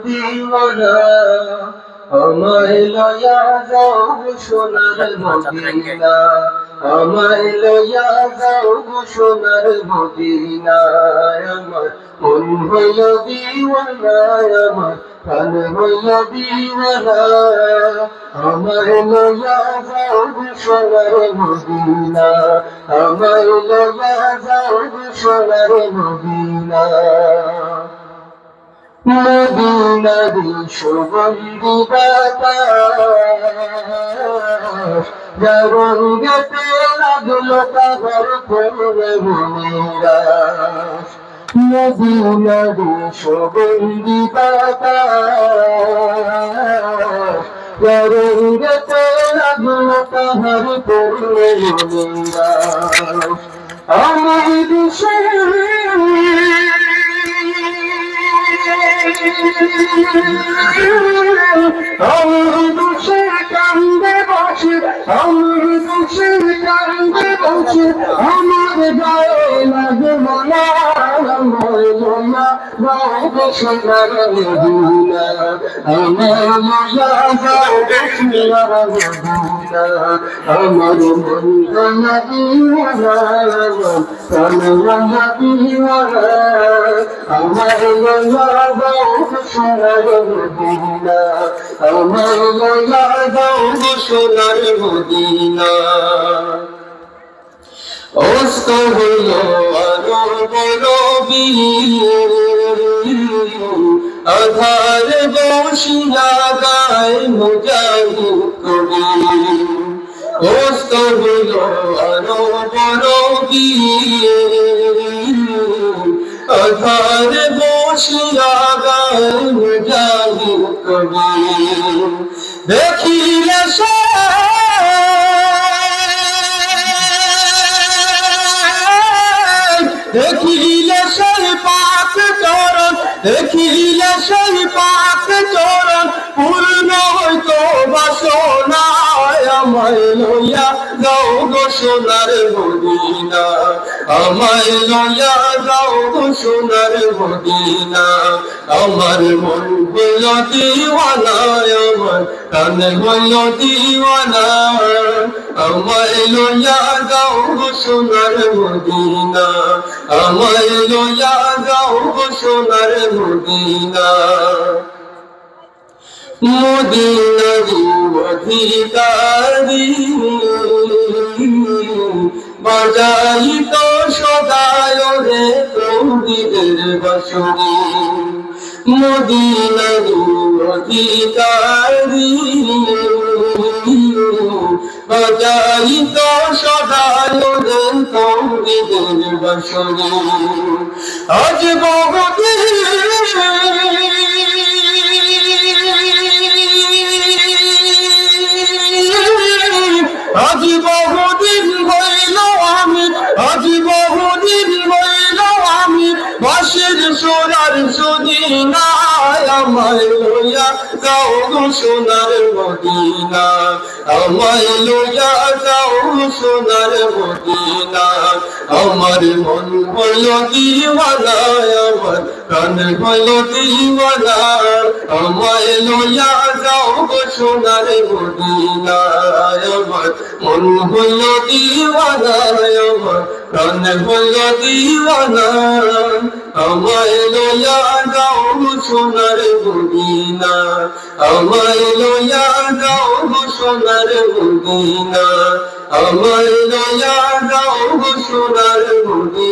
দিওয়ানা আমায় লয়া যাও সোনার মদিনা আমায় লয়া যাও সোনার মদিনা আমার মন হইল দিওয়ানা আমার প্রাণ হইল দিওয়ানা আমায় লয়া যাও সোনার মদিনা আমায় লয়া যাও সোনার মদিনা মদিনারি সুগন্ধি বাতাস যার রঙেতে লাগলো তাহার প্রেমে মনিরাস মদিনারি সুগন্ধি বাতাস যার রঙেতে লাগলো তাহার প্রেমে মনিরাস আমার দেশে আমার দুষে কান্দে বসে আমার দুষে কান্দে বসে আমার গায়ে লাগে মনা আমার মনা গায়ে সোনার মদিনা আমার মনা গায়ে সোনার মদিনা আমার মন গানা দিওয়ানা প্রাণ গানা দিওয়ানা আমার মনা সোনার মদিনা আমার লয়া যাও সোনার মদিনা অস্ত হইল আরো বড় আধার বসিয়া গায় মুজাহিদ কবি অস্ত হইল আরো বড় আধার বসিয়া গায় মুজাহিদ কবি দেখিলে দেখিলে সেই পাক চরণ দেখিলে সেই পাক চরণ পূর্ণ হইতো বাসনা আমায় লইয়া যাও গো সোনার মদিনা আমায় লইয়া যাও গো সোনার মদিনা আমার মন হইল দিওয়ানা আমার প্রাণ হইল দিওয়ানা আমায় লইয়া যাও গো সোনার মদিনা আমায় লইয়া যাও গো সোনার মদিনা মদিনারি অধিকারী বাজাই তো সদায় রে তৌহিদের বাঁশরি মদিনারি অধিকারী বাজাই তো সদায় রে তৌহিদের বাঁশরি আজ বহুদিন আজ বহুদিন হইল আমি আজ বহুদিন হইল আমি বাঁশির সোনার মদিনা আমায় লইয়া যাও গো সোনার মদিনা আমায় লইয়া যাও সোনার মদিনা আমার মন হইল দিওয়ানা আমার প্রাণ হইল দিওয়ানা আমায় লইয়া যাও গো সোনার মদিনা আমার মন হইল দিওয়ানা আমার প্রাণ হইল দিওয়ানা আমায় লইয়া যাও গো সোনার মদিনা আমায় লইয়া যাও গো সোনার মদিনা আমায় লইয়া যাও গো সোনার মদিনা।